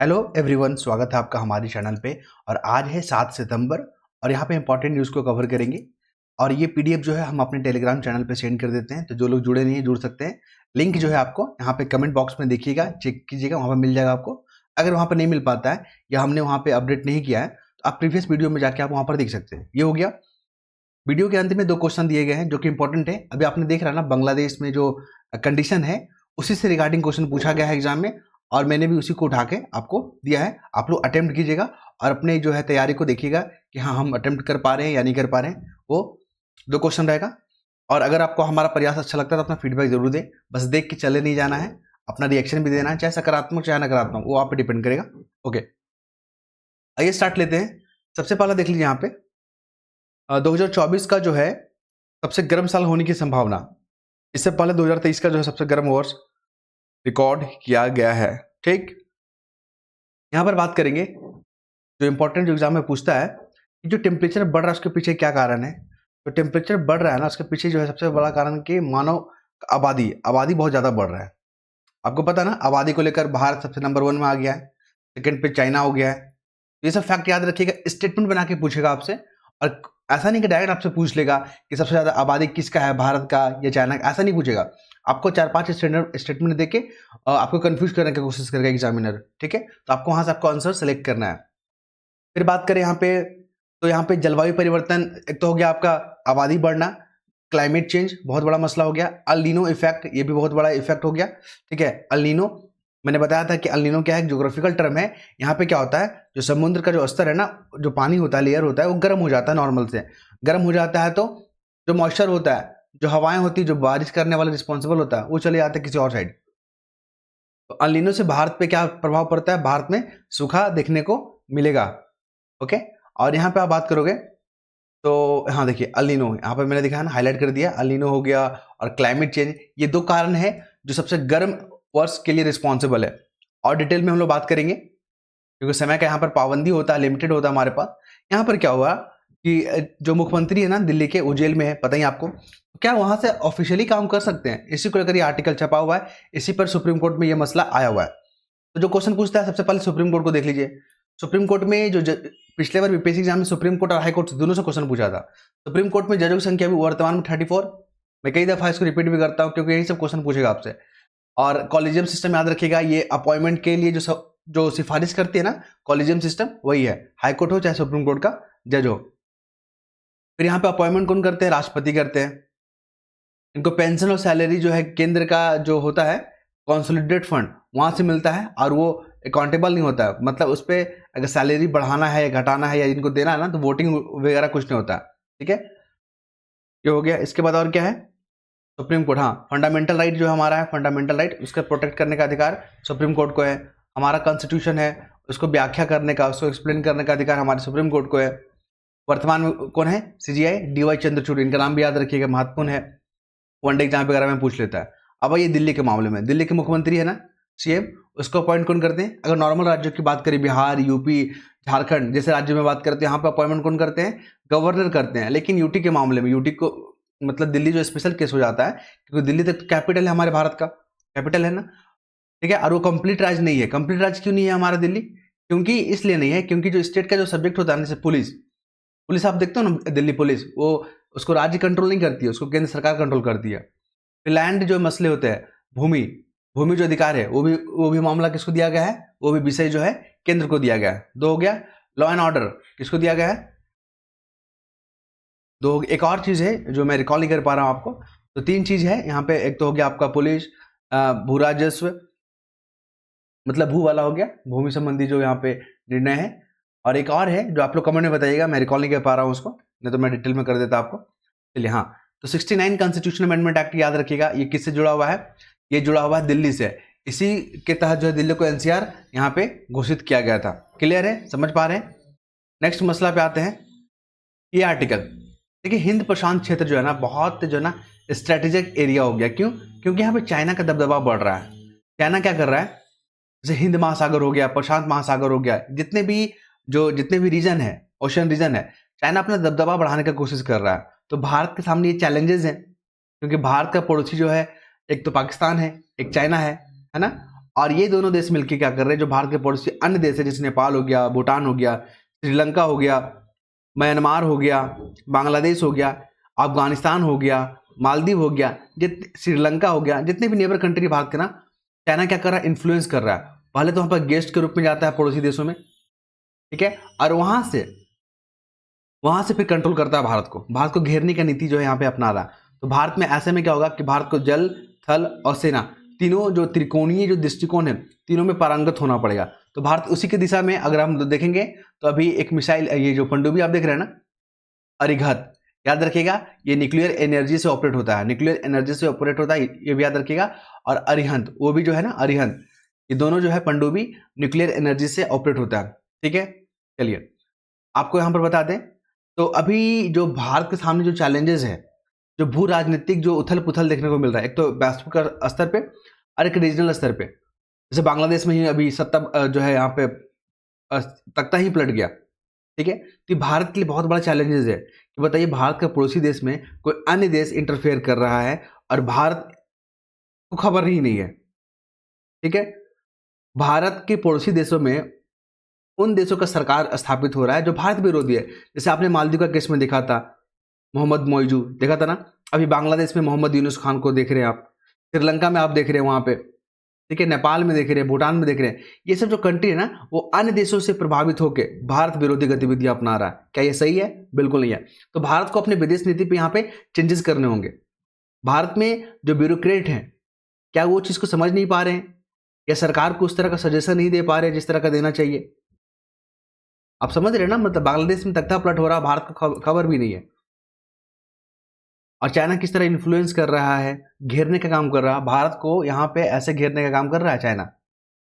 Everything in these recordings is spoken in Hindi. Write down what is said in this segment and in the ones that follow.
हेलो एवरीवन, स्वागत है आपका हमारे चैनल पे। और आज है 7 सितंबर और यहाँ पे इंपॉर्टेंट न्यूज़ को कवर करेंगे। और ये पीडीएफ जो है हम अपने टेलीग्राम चैनल पे सेंड कर देते हैं, तो जो लोग जुड़े नहीं हैं जुड़ सकते हैं। लिंक जो है आपको यहाँ पे कमेंट बॉक्स में देखिएगा, चेक कीजिएगा, वहाँ पर मिल जाएगा आपको। अगर वहाँ पर नहीं मिल पाता है या हमने वहाँ पे अपडेट नहीं किया है तो आप प्रीवियस वीडियो में जाके आप वहाँ पर देख सकते हैं। ये हो गया। वीडियो के अंत में 2 क्वेश्चन दिए गए हैं जो कि इंपॉर्टेंट है। अभी आपने देख रहा ना, बांग्लादेश में जो कंडीशन है उसी से रिगार्डिंग क्वेश्चन पूछा गया है एग्जाम में, और मैंने भी उसी को उठा के आपको दिया है। आप लोग अटेम्प्ट कीजिएगा और अपने जो है तैयारी को देखिएगा कि हाँ हम अटेम्प्ट कर पा रहे हैं या नहीं कर पा रहे हैं। वो 2 क्वेश्चन रहेगा। और अगर आपको हमारा प्रयास अच्छा लगता है तो अपना फीडबैक जरूर दें। बस देख के चले नहीं जाना है, अपना रिएक्शन भी देना है, चाहे सकारात्मक चाहे नकारात्मक, वो आप पे डिपेंड करेगा। ओके, आइए स्टार्ट लेते हैं। सबसे पहला देख लीजिए यहाँ पे 2024 का जो है सबसे गर्म साल होने की संभावना। इससे पहले 2023 का जो है सबसे गर्म वर्ष रिकॉर्ड किया गया है। ठीक, यहाँ पर बात करेंगे जो इंपॉर्टेंट जो एग्जाम में पूछता है कि जो टेम्परेचर बढ़ रहा है उसके पीछे क्या कारण है। तो टेम्परेचर बढ़ रहा है ना, उसके पीछे जो है सबसे बड़ा कारण कि मानव आबादी आबादी बहुत ज़्यादा बढ़ रहा है। आपको पता है ना, आबादी को लेकर भारत सबसे नंबर 1 में आ गया है, सेकंड पे चाइना हो गया है। ये सब फैक्ट याद रखिएगा, स्टेटमेंट बना के पूछेगा आपसे। और ऐसा नहीं कि डायरेक्ट आपसे पूछ लेगा कि सबसे ज़्यादा आबादी किसका है, भारत का या चाइना का, ऐसा नहीं पूछेगा। आपको 4-5 स्टेटमेंट देके आपको कंफ्यूज करने की कोशिश करेगा एग्जामिनर। ठीक है, तो आपको वहाँ से आपको आंसर सेलेक्ट करना है। फिर बात करें यहाँ पे, तो यहाँ पे जलवायु परिवर्तन एक तो हो गया आपका, आबादी बढ़ना, क्लाइमेट चेंज बहुत बड़ा मसला हो गया, अल नीनो इफेक्ट ये भी बहुत बड़ा इफेक्ट हो गया। ठीक है, अल नीनो मैंने बताया था कि अल नीनो क्या है, ज्योग्राफिकल टर्म है। यहाँ पे क्या होता है, जो समुद्र का जो स्तर है ना, जो पानी होता है, लेयर होता है, वो गर्म हो जाता है, नॉर्मल से गर्म हो जाता है। तो जो मॉइस्चर होता है, जो हवाएं होती है, जो बारिश करने वाला रिस्पॉन्सिबल होता है, वो चले जाते हैं किसी और साइड। तो अल नीनो से भारत पे क्या प्रभाव पड़ता है, भारत में सूखा देखने को मिलेगा। ओके, और यहाँ पे आप बात करोगे तो हाँ देखिए, अल नीनो यहाँ पे मैंने दिखा है ना, हाईलाइट कर दिया। अल नीनो हो गया और क्लाइमेट चेंज, ये 2 कारण है जो सबसे गर्म वर्ष के लिए रिस्पॉन्सिबल है। और डिटेल में हम लोग बात करेंगे क्योंकि समय का यहाँ पर पाबंदी होता है, लिमिटेड होता है हमारे पास। यहाँ पर क्या हुआ कि जो मुख्यमंत्री है ना दिल्ली के, वो जेल में है, पता ही आपको। क्या वहां से ऑफिशियली काम कर सकते हैं, इसी को लेकर ये आर्टिकल छपा हुआ है, इसी पर सुप्रीम कोर्ट में ये मसला आया हुआ है। तो जो क्वेश्चन पूछता है सबसे पहले सुप्रीम कोर्ट को देख लीजिए। सुप्रीम कोर्ट में जो पिछले बार यूपीएससी एग्जाम में सुप्रीम कोर्ट और हाई कोर्ट दोनों से क्वेश्चन पूछा था। सुप्रीम कोर्ट में जजों की संख्या भी वर्तमान में 34। मैं कई दफा इसको रिपीट भी करता हूँ क्योंकि यही सब क्वेश्चन पूछेगा आपसे। और कॉलेजियम सिस्टम याद रखिएगा, ये अपॉइंटमेंट के लिए जो सिफारिश करती है ना, कॉलेजियम सिस्टम वही है, हाई कोर्ट हो चाहे सुप्रीम कोर्ट का जज हो। फिर यहाँ पे अपॉइंटमेंट कौन करते हैं, राष्ट्रपति करते हैं। इनको पेंशन और सैलरी जो है केंद्र का जो होता है कंसोलिडेटेड फंड, वहां से मिलता है और वो अकाउंटेबल नहीं होता है। मतलब उस पर अगर सैलरी बढ़ाना है या घटाना है या इनको देना है ना, तो वोटिंग वगैरह कुछ नहीं होता। ठीक है, ये हो गया। इसके बाद और क्या है, सुप्रीम कोर्ट, हाँ फंडामेंटल राइट जो हमारा है, फंडामेंटल राइट उसका प्रोटेक्ट करने का अधिकार सुप्रीम कोर्ट को है। हमारा कॉन्स्टिट्यूशन है, उसको व्याख्या करने का, उसको एक्सप्लेन करने का अधिकार हमारे सुप्रीम कोर्ट को है। वर्तमान में कौन है, सीजीआई डीवाई चंद्रचूड़, इनका नाम भी याद रखिएगा, महत्वपूर्ण है, वनडे एग्जाम वगैरह में पूछ लेता है। अब ये दिल्ली के मामले में, दिल्ली के मुख्यमंत्री है ना सीएम, उसको अपॉइंट कौन करते हैं। अगर नॉर्मल राज्यों की बात करें, बिहार, यूपी, झारखंड जैसे राज्यों में बात करते हैं, यहाँ पे अपॉइंटमेंट कौन करते हैं, गवर्नर करते हैं। लेकिन यूटी के मामले में, यूटी को मतलब दिल्ली जो स्पेशल केस हो जाता है, क्योंकि दिल्ली तक कैपिटल है हमारे भारत का, कैपिटल है ना। ठीक है, और वो कंप्लीट राज्य नहीं है। कंप्लीट राज्य क्यों नहीं है हमारा दिल्ली, क्योंकि इसलिए नहीं है क्योंकि जो स्टेट का जो सब्जेक्ट होता है, जैसे पुलिस, पुलिस आप देखते हो ना, दिल्ली पुलिस, वो उसको राज्य कंट्रोल नहीं करती है, उसको केंद्र सरकार कंट्रोल करती है। लैंड जो मसले होते हैं, भूमि भूमि जो अधिकार है, वो भी मामला किसको दिया गया है, वो भी विषय जो है केंद्र को दिया गया है। 2 हो गया। लॉ एंड ऑर्डर किसको दिया गया है, 2। एक और चीज है जो मैं रिकॉल नहीं कर पा रहा हूं आपको, तो 3 चीज है यहाँ पे। एक तो हो गया आपका पुलिस, भू राजस्व, मतलब भू वाला हो गया, भूमि संबंधी जो यहाँ पे निर्णय है। और एक और है जो आप लोग कमेंट में बताइएगा, मैं रिकॉल नहीं कर पा रहा हूँ उसको, नहीं तो मैं डिटेल में कर देता आपको। चलिए, हाँ तो 69 कॉन्स्टिट्यूशन अमेंडमेंट एक्ट याद रखिएगा, ये किससे जुड़ा हुआ है, ये जुड़ा हुआ है दिल्ली से। इसी के तहत जो है दिल्ली को एनसीआर यहाँ पे घोषित किया गया था। क्लियर है, समझ पा रहे हैं। नेक्स्ट मसला पे आते हैं, ये आर्टिकल देखिए, हिंद प्रशांत क्षेत्र जो है ना, बहुत जो है ना स्ट्रेटेजिक एरिया हो गया। क्यों, क्योंकि यहाँ पे चाइना का दबदबा बढ़ रहा है। चाइना क्या कर रहा है, जैसे हिंद महासागर हो गया, प्रशांत महासागर हो गया, जितने भी रीजन है, ओशन रीजन है, चाइना अपना दबदबा बढ़ाने की कोशिश कर रहा है। तो भारत के सामने ये चैलेंजेस हैं, क्योंकि भारत का पड़ोसी जो है, एक तो पाकिस्तान है, एक चाइना है ना। और ये दोनों देश मिलकर क्या कर रहे हैं, जो भारत के पड़ोसी अन्य देश है जैसे नेपाल हो गया, भूटान हो गया, श्रीलंका हो गया, म्यांमार हो गया, बांग्लादेश हो गया, अफगानिस्तान हो गया, मालदीव हो गया, श्रीलंका हो गया, जितने भी नेबर कंट्री भारत के ना, चाइना क्या कर रहा है, इन्फ्लुएंस कर रहा है। पहले तो वहाँ पर गेस्ट के रूप में जाता है पड़ोसी देशों में, ठीक है, और वहाँ से फिर कंट्रोल करता है भारत को घेरने का नीति जो है यहाँ पे अपना रहा है। तो भारत में ऐसे में क्या होगा कि भारत को जल, थल और सेना तीनों जो त्रिकोणीय जो दृष्टिकोण है, तीनों में पारंगत होना पड़ेगा। तो भारत उसी की दिशा में अगर हम देखेंगे तो अभी एक मिसाइल, ये जो पनडुब्बी आप देख रहे हैं ना, अरिहंत, याद रखिएगा ये न्यूक्लियर एनर्जी से ऑपरेट होता है, ये भी याद रखिएगा। और अरिहंत, वो भी जो है ना अरिहंत, ये दोनों जो है पनडुब्बी न्यूक्लियर एनर्जी से ऑपरेट होता है, ठीक है। चलिए आपको यहाँ पर बता दें, तो अभी जो भारत के सामने जो चैलेंजेस है, जो भू राजनीतिक जो उथल पुथल देखने को मिल रहा है, एक तो वैश्विक स्तर पे और एक रीजनल स्तर पे। जैसे बांग्लादेश में ही अभी सत्ता जो है यहाँ पे तख्ता ही पलट गया, ठीक है। तो भारत के लिए बहुत बड़ा चैलेंजेस है कि बताइए भारत का पड़ोसी देश में कोई अन्य देश इंटरफेयर कर रहा है और भारत को खबर ही नहीं है, ठीक है। भारत के पड़ोसी देशों में उन देशों का सरकार स्थापित हो रहा है जो भारत विरोधी है। जैसे आपने मालदीव का केस में देखा था, मोहम्मद मोइजू देखा था ना, अभी बांग्लादेश में मोहम्मद यूनुस खान को देख रहे हैं आप, श्रीलंका में आप देख रहे हैं वहाँ पे, ठीक है, नेपाल में देख रहे हैं, भूटान में देख रहे हैं। ये सब जो कंट्री है ना, वो अन्य देशों से प्रभावित होकर भारत विरोधी गतिविधियां अपना रहा है। क्या ये सही है? बिल्कुल नहीं है। तो भारत को अपने विदेश नीति पे यहाँ पे चेंजेस करने होंगे। भारत में जो ब्यूरोक्रेट हैं, क्या वो चीज़ को समझ नहीं पा रहे हैं, या सरकार को उस तरह का सजेशन नहीं दे पा रहे जिस तरह का देना चाहिए? आप समझ रहे हैं ना, मतलब बांग्लादेश में तख्ता पलट हो रहा, भारत को खबर भी नहीं है। और चाइना किस तरह इन्फ्लुएंस कर रहा है, घेरने का काम कर रहा है भारत को, यहाँ पे ऐसे घेरने का काम कर रहा है चाइना,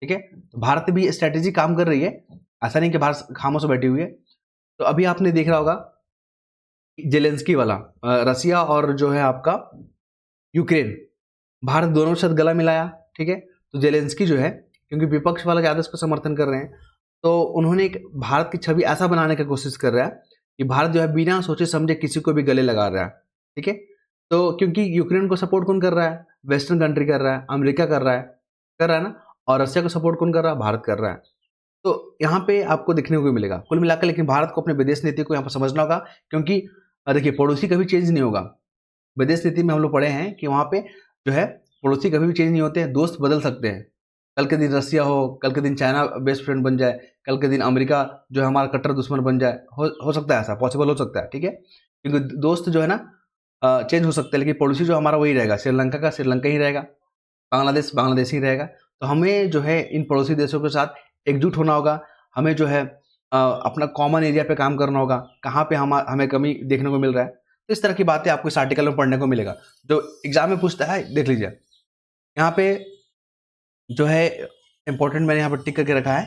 ठीक है। तो भारत भी स्ट्रेटेजी काम कर रही है, ऐसा नहीं कि भारत खामोश बैठी हुई है। तो अभी आपने देख रहा होगा जेलेंस्की वाला, रसिया और जो है आपका यूक्रेन, भारत दोनों के साथ गला मिलाया, ठीक है। तो जेलेंस्की जो है, क्योंकि विपक्ष वाला ज़्यादा इसको समर्थन कर रहे हैं, तो उन्होंने एक भारत की छवि ऐसा बनाने की कोशिश कर रहा है कि भारत जो है बिना सोचे समझे किसी को भी गले लगा रहा है, ठीक है। तो क्योंकि यूक्रेन को सपोर्ट कौन कर रहा है? वेस्टर्न कंट्री कर रहा है, अमेरिका कर रहा है ना। और रशिया को सपोर्ट कौन कर रहा है? भारत कर रहा है। तो यहाँ पे आपको देखने को मिलेगा कुल मिलाकर। लेकिन भारत को अपने विदेश नीति को यहाँ पर समझना होगा, क्योंकि देखिए पड़ोसी कभी चेंज नहीं होगा। विदेश नीति में हम लोग पढ़े हैं कि वहाँ पे जो है पड़ोसी कभी भी चेंज नहीं होते हैं, दोस्त बदल सकते हैं। कल के दिन रसिया हो, कल के दिन चाइना बेस्ट फ्रेंड बन जाए, कल के दिन अमेरिका जो है हमारा कट्टर दुश्मन बन जाए, हो सकता है, ऐसा पॉसिबल हो सकता है, ठीक है। क्योंकि दोस्त जो है ना चेंज हो सकता है, लेकिन पड़ोसी जो हमारा वही रहेगा, श्रीलंका का श्रीलंका ही रहेगा, बांग्लादेश ही रहेगा। तो हमें जो है इन पड़ोसी देशों के साथ एकजुट होना होगा। हमें जो है अपना कॉमन एरिया पे काम करना होगा, कहाँ पे हमें कमी देखने को मिल रहा है। तो इस तरह की बातें आपको इस आर्टिकल में पढ़ने को मिलेगा, जो एग्जाम में पूछता है। देख लीजिए यहाँ पे जो है इंपॉर्टेंट मैंने यहाँ पर टिक करके रखा है,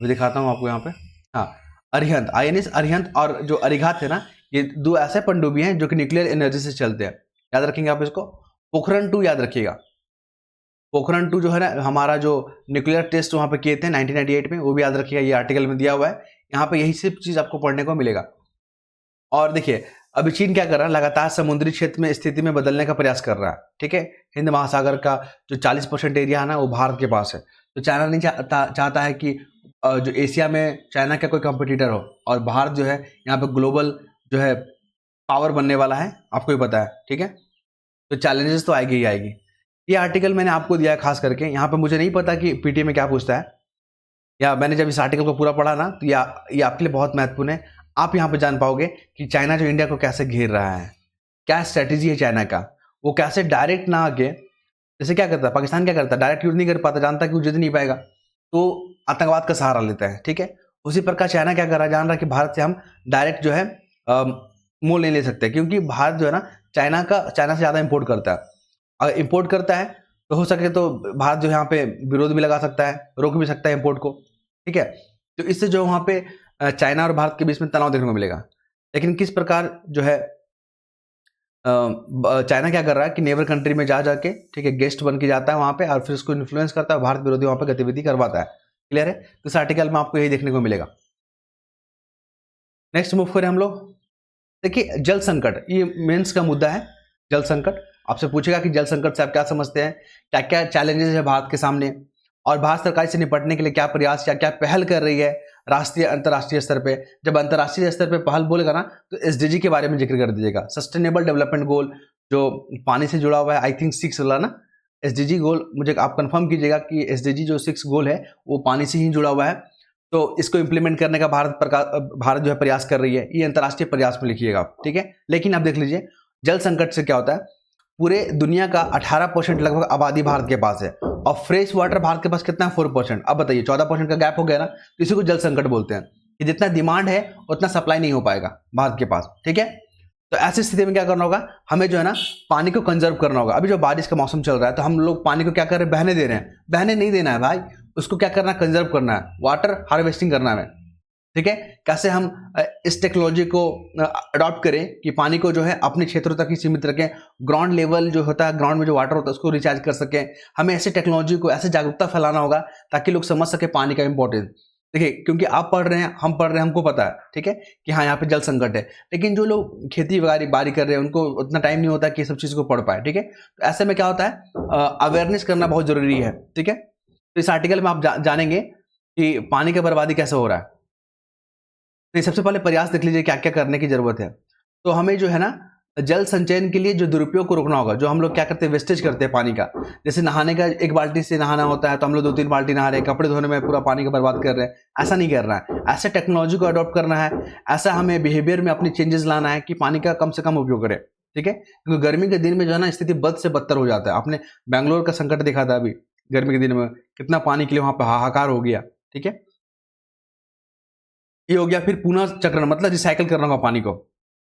मैं दिखाता हूँ आपको यहाँ पे। हाँ, अरिहंत, INS अरिहंत और जो अरिघात है ना, ये दो ऐसे पनडुब्बी हैं जो कि न्यूक्लियर एनर्जी से चलते हैं। याद रखेंगे आप इसको। पोखरण 2 याद रखिएगा। पोखरण 2 जो है ना, हमारा जो न्यूक्लियर टेस्ट वहाँ पे किए थे 1998 में, वो भी याद रखिएगा। ये आर्टिकल में दिया हुआ है, यहाँ पे यही सब चीज़ आपको पढ़ने को मिलेगा। और देखिए अभी चीन क्या कर रहा है, लगातार समुद्री क्षेत्र में स्थिति में बदलने का प्रयास कर रहा है, ठीक है। हिंद महासागर का जो 40% एरिया है ना, वो भारत के पास है। तो चाइना नहीं चाहता है कि जो एशिया में चाइना का कोई कंपटीटर हो, और भारत जो है यहाँ पे ग्लोबल जो है पावर बनने वाला है, आपको ही पता है, ठीक है। तो चैलेंजेस तो आएगी ही आएगी। ये आर्टिकल मैंने आपको दिया है खास करके। यहाँ पे मुझे नहीं पता कि पीटीए में क्या पूछता है, या मैंने जब इस आर्टिकल को पूरा पढ़ा ना, तो ये आपके लिए बहुत महत्वपूर्ण है। आप यहाँ पे जान पाओगे कि चाइना जो इंडिया को कैसे घेर रहा है, क्या स्ट्रैटेजी है चाइना का। वो कैसे डायरेक्ट ना आके, जैसे क्या करता है पाकिस्तान, क्या करता है डायरेक्ट यूज नहीं कर पाता, जानता कि वो जीत नहीं पाएगा, तो आतंकवाद का सहारा लेता है, ठीक है। उसी प्रकार चाइना क्या कर रहा है, जान रहा है कि भारत से हम डायरेक्ट जो है मोल नहीं ले सकते, क्योंकि भारत जो है ना चाइना से ज़्यादा इम्पोर्ट करता है। अगर इम्पोर्ट करता है तो हो सके तो भारत जो यहाँ पे विरोध भी लगा सकता है, रोक भी सकता है इम्पोर्ट को, ठीक है। तो इससे जो वहाँ पे चाइना और भारत के बीच में तनाव देखने को मिलेगा। लेकिन किस प्रकार जो है चाइना क्या कर रहा है कि नेबर कंट्री में जाके, ठीक है, गेस्ट बन के जाता है वहाँ पे, और फिर उसको इन्फ्लुएंस करता है, भारत विरोधी वहाँ पे गतिविधि करवाता है। क्लियर है? तो इस आर्टिकल में आपको यही देखने को मिलेगा। नेक्स्ट मूव करें हम लोग। देखिए जल संकट, ये मेंस का मुद्दा है, जल संकट। आपसे पूछेगा कि जल संकट से आप क्या समझते हैं, क्या क्या चैलेंजेस है भारत के सामने, और भारत सरकार से निपटने के लिए क्या प्रयास या क्या पहल कर रही है राष्ट्रीय अंतर्राष्ट्रीय स्तर पे। जब अंतर्राष्ट्रीय स्तर पे पहल बोलेगा ना तो एसडीजी के बारे में जिक्र कर दीजिएगा। सस्टेनेबल डेवलपमेंट गोल जो पानी से जुड़ा हुआ है, आई थिंक 6 वाला ना एसडीजी गोल, मुझे आप कंफर्म कीजिएगा कि एसडीजी जो 6 गोल है वो पानी से ही जुड़ा हुआ है। तो इसको इंप्लीमेंट करने का भारत जो है प्रयास कर रही है, ये अंतर्राष्ट्रीय प्रयास में लिखिएगा आप, ठीक है। लेकिन आप देख लीजिए जल संकट से क्या होता है, पूरे दुनिया का 18% लगभग आबादी भारत के पास है और फ्रेश वाटर भारत के पास कितना है 4%। अब बताइए 14% का गैप हो गया ना, तो इसी को जल संकट बोलते हैं कि जितना डिमांड है उतना सप्लाई नहीं हो पाएगा भारत के पास, ठीक है। तो ऐसी स्थिति में क्या करना होगा, हमें जो है ना पानी को कंजर्व करना होगा। अभी जो बारिश का मौसम चल रहा है तो हम लोग पानी को क्या कर रहे हैं, बहने दे रहे हैं। बहने नहीं देना है भाई, उसको क्या करना है, कंजर्व करना है, वाटर हार्वेस्टिंग करना है, ठीक है। कैसे हम इस टेक्नोलॉजी को अडॉप्ट करें कि पानी को जो है अपने क्षेत्रों तक ही सीमित रखें, ग्राउंड लेवल जो होता है, ग्राउंड में जो वाटर होता है उसको रिचार्ज कर सकें। हमें ऐसे टेक्नोलॉजी को, ऐसे जागरूकता फैलाना होगा ताकि लोग समझ सके पानी का इंपॉर्टेंस। देखिए क्योंकि आप पढ़ रहे हैं, हम पढ़ रहे हैं, हमको पता है, ठीक है, कि हाँ यहाँ पे जल संकट है, लेकिन जो लोग खेती बाड़ी कर रहे हैं उनको उतना टाइम नहीं होता कि ये सब चीज़ को पढ़ पाए, ठीक है। तो ऐसे में क्या होता है, अवेयरनेस करना बहुत जरूरी है, ठीक है। तो इस आर्टिकल में आप जानेंगे कि पानी का बर्बादी कैसे हो रहा है। तो सबसे पहले प्रयास देख लीजिए क्या क्या करने की जरूरत है। तो हमें जो है ना जल संचयन के लिए जो दुरुपयोग को रोकना होगा। जो हम लोग क्या करते हैं, वेस्टेज करते हैं पानी का, जैसे नहाने का 1 बाल्टी से नहाना होता है तो हम लोग 2-3 बाल्टी नहा रहे हैं, कपड़े धोने में पूरा पानी का बर्बाद कर रहे हैं। ऐसा नहीं करना है, ऐसे टेक्नोलॉजी को अडॉप्ट करना है, ऐसा हमें बिहेवियर में अपनी चेंजेस लाना है कि पानी का कम से कम उपयोग करें, ठीक है। क्योंकि गर्मी के दिन में जो है ना स्थिति बद से बदतर हो जाता है। आपने बैंगलोर का संकट देखा था अभी गर्मी के दिन में, कितना पानी के लिए वहां पर हाहाकार हो गया, ठीक है। ये हो गया। फिर पुनः चक्रण मतलब रिसाइकल करना होगा पानी को,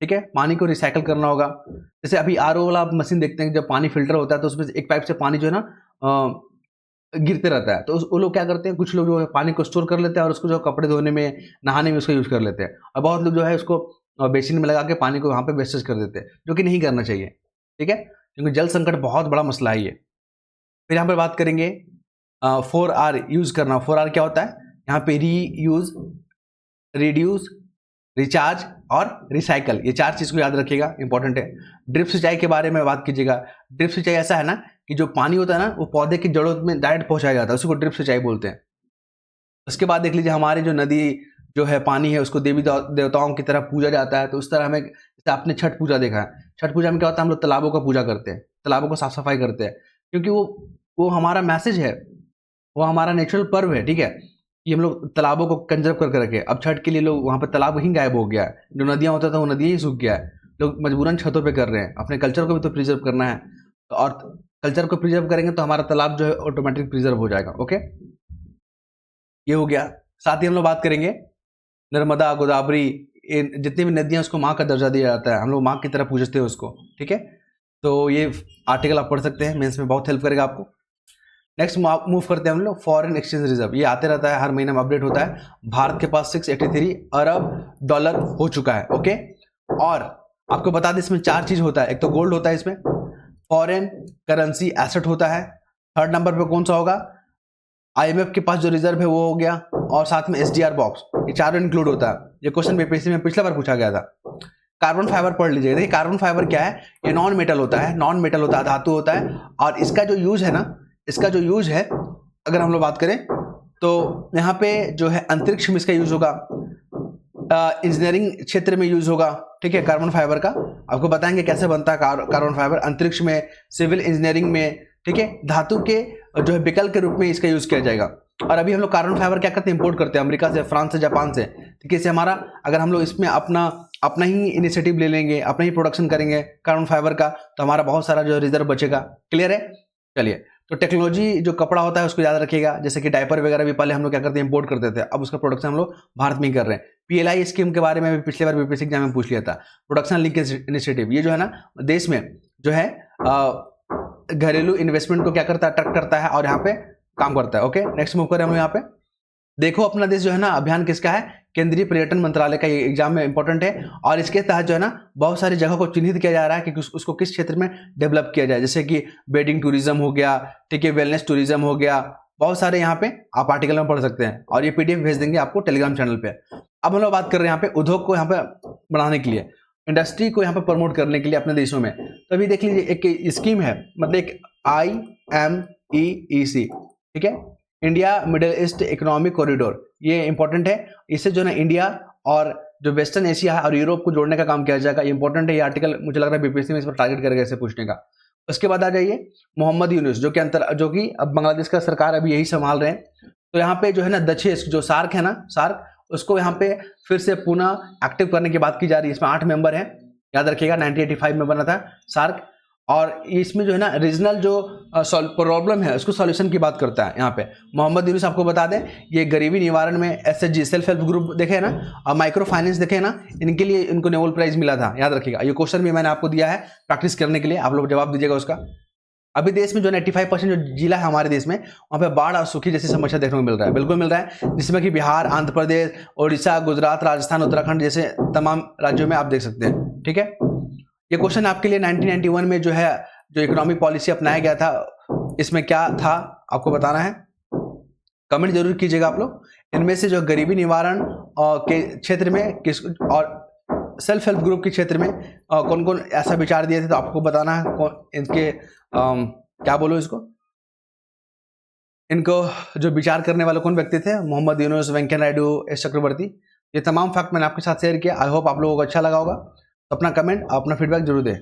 ठीक है, पानी को रिसाइकल करना होगा। जैसे अभी आरओ वाला आप मशीन देखते हैं, जब पानी फिल्टर होता है तो उसमें एक पाइप से पानी जो है ना गिरते रहता है, तो वो लोग क्या करते हैं, कुछ लोग जो है पानी को स्टोर कर लेते हैं और उसको जो कपड़े धोने में, नहाने में उसको यूज कर लेते हैं, और बहुत लोग जो है उसको बेसिन में लगा के पानी को वहाँ पे वेस्टेज कर देते हैं, जो कि नहीं करना चाहिए, ठीक है, क्योंकि जल संकट बहुत बड़ा मसला है ये। फिर यहाँ पर बात करेंगे 4R यूज करना। 4R क्या होता है, यहाँ पे री यूज, रिड्यूस, रिचार्ज और रिसाइकल, ये 4 चीज को याद रखिएगा, इंपॉर्टेंट है। ड्रिप सिंचाई के बारे में बात कीजिएगा। ड्रिप सिंचाई ऐसा है ना कि जो पानी होता है ना वो पौधे की जड़ों में डायरेक्ट पहुंचाया जाता है, उसी को ड्रिप सिंचाई बोलते हैं। उसके बाद देख लीजिए हमारी जो नदी जो है, पानी है, उसको देवी देवताओं की तरह पूजा जाता है। तो उस तरह हमें, जैसे आपने छठ पूजा देखा है, छठ पूजा में क्या होता है, हम लोग तालाबों का पूजा करते हैं, तालाबों को साफ सफाई करते हैं, क्योंकि वो हमारा मैसेज है, वो हमारा नेचुरल पर्व है, ठीक है, कि हम लोग तालाबों को कंजर्व करके रखे। अब छठ के लिए लोग वहाँ पे तालाब ही गायब हो गया है, जो नदियाँ होता था वो नदियाँ ही सूख गया है, लोग मजबूरन छतों पे कर रहे हैं। अपने कल्चर को भी तो प्रिजर्व करना है, और कल्चर को प्रिजर्व करेंगे तो हमारा तालाब जो है ऑटोमेटिक प्रिजर्व हो जाएगा। ओके, ये हो गया। साथ ही हम लोग बात करेंगे नर्मदा, गोदावरी, जितनी भी नदियाँ, उसको माँ का दर्जा दिया जाता है, हम लोग माँ की तरह पूजते हैं उसको, ठीक है। तो ये आर्टिकल आप पढ़ सकते हैं, मेंस में बहुत हेल्प करेगा आपको। नेक्स्ट मूव करते हैं हम लोग फॉरेन एक्सचेंज रिजर्व। ये आते रहता है, हर महीने में अपडेट होता है। भारत के पास $683 अरब हो चुका है, ओके। और आपको बता दें इसमें 4 चीज होता है, एक तो गोल्ड होता है, इसमें फॉरेन करेंसी एसेट होता है, थर्ड नंबर पे कौन सा होगा, IMF के पास जो रिजर्व है वो हो गया, और साथ में SDR बॉक्स, ये चारों इंक्लूड होता है। ये क्वेश्चन बीपीएससी में पिछला बार पूछा गया था। कार्बन फाइबर पढ़ लीजिए। देखिए कार्बन फाइबर क्या है, ये नॉन मेटल होता है, धातु होता है, और इसका जो यूज है ना, इसका जो यूज है अगर हम लोग बात करें तो यहाँ पे जो है अंतरिक्ष में इसका यूज होगा, इंजीनियरिंग क्षेत्र में यूज होगा, ठीक है, कार्बन फाइबर का। आपको बताएंगे कैसे बनता है कार्बन फाइबर, अंतरिक्ष में, सिविल इंजीनियरिंग में, ठीक है, धातु के जो है विकल्प के रूप में इसका यूज किया जाएगा। और अभी हम लोग कार्बन फाइबर क्या करते हैं, इंपोर्ट करते हैं अमेरिका से, फ्रांस से, जापान से, ठीक है। इससे हमारा, अगर हम लोग इसमें अपना ही इनिशिएटिव ले लेंगे, अपना ही प्रोडक्शन करेंगे कार्बन फाइबर का, तो हमारा बहुत सारा जो रिजर्व बचेगा। क्लियर है? चलिए, तो टेक्नोलॉजी जो कपड़ा होता है उसको याद रखिएगा। जैसे कि डायपर वगैरह भी पहले हम लोग क्या करते हैं, इंपोर्ट करते थे, अब उसका प्रोडक्शन हम लोग भारत में ही कर रहे हैं। PLI स्कीम के बारे में भी पिछले बार बीपीएससी एग्जाम में पूछ लिया था, प्रोडक्शन लिंकेज इनिशिएटिव। ये जो है ना देश में जो है घरेलू इन्वेस्टमेंट को क्या करता है, अट्रैक्ट करता है और यहाँ पे काम करता है। ओके, नेक्स्ट मूव करें हम यहाँ पे। देखो अपना देश जो है ना, अभियान किसका है, केंद्रीय पर्यटन मंत्रालय का। ये एग्जाम में इंपॉर्टेंट है, और इसके तहत जो है ना बहुत सारी जगह को चिन्हित किया जा रहा है कि उसको किस क्षेत्र में डेवलप किया जाए। जैसे कि वेडिंग टूरिज्म हो गया, ठीक है, वेलनेस टूरिज्म हो गया, बहुत सारे यहाँ पे आप आर्टिकल में पढ़ सकते हैं, और ये PDF भेज देंगे आपको टेलीग्राम चैनल पे। अब हम लोग बात कर रहे हैं यहाँ पे उद्योग को यहाँ पे बढ़ाने के लिए, इंडस्ट्री को यहाँ पर प्रमोट करने के लिए अपने देशों में। तो अभी देख लीजिए एक स्कीम है, मतलब एक IMEEC, ठीक है, India middle east economic corridor, ये इंपॉर्टेंट है। इससे जो है ना इंडिया और जो वेस्टर्न एशिया है और यूरोप को जोड़ने का काम किया जाएगा। ये इंपॉर्टेंट है, ये आर्टिकल मुझे लग रहा है बीपीएससी में इस पर टारगेट करेगा इसे पूछने का। उसके बाद आ जाइए मोहम्मद यूनुस, जो कि अब बांग्लादेश का सरकार अभी यही संभाल रहे हैं। तो यहाँ पे जो है ना दक्षिण जो सार्क है ना, सार्क, उसको यहाँ पे फिर से पुनः एक्टिव करने की बात की जा रही है। इसमें 8 मेंबर हैं, याद रखिएगा, 1985 में बना था सार्क। और इसमें जो है ना रीजनल जो प्रॉब्लम है उसको सॉल्यूशन की बात करता है। यहाँ पे मोहम्मद यूनुस आपको बता दें, ये गरीबी निवारण में SHG सेल्फ हेल्प ग्रुप देखे ना, और माइक्रो फाइनेंस देखे ना, इनके लिए इनको नोबेल प्राइज मिला था, याद रखिएगा। ये क्वेश्चन भी मैंने आपको दिया है प्रैक्टिस करने के लिए, आप लोग जवाब दीजिएगा उसका। अभी देश में जो 95% जो जिला है हमारे देश में, वहाँ पे बाढ़ और सूखी जैसी समस्या देखने को मिल रहा है, बिल्कुल मिल रहा है, जिसमें कि बिहार, आंध्र प्रदेश, उड़ीसा, गुजरात, राजस्थान, उत्तराखंड जैसे तमाम राज्यों में आप देख सकते हैं, ठीक है। ये क्वेश्चन आपके लिए 1991 में जो है जो इकोनॉमिक पॉलिसी अपनाया गया था, इसमें क्या था आपको बताना है, कमेंट जरूर कीजिएगा आप लोग। इनमें से जो गरीबी निवारण के क्षेत्र में किस और सेल्फ हेल्प ग्रुप के क्षेत्र में कौन कौन ऐसा विचार दिए थे, तो आपको बताना है कौन इनके क्या बोलो इसको, इनको जो विचार करने वाले कौन व्यक्ति थे, मोहम्मद यूनुस, वेंकैया नायडू, एस चक्रवर्ती। ये तमाम फैक्ट मैंने आपके साथ शेयर किया। आई होप आप लोगों को अच्छा लगा होगा। तो अपना कमेंट, अपना फीडबैक जरूर दें।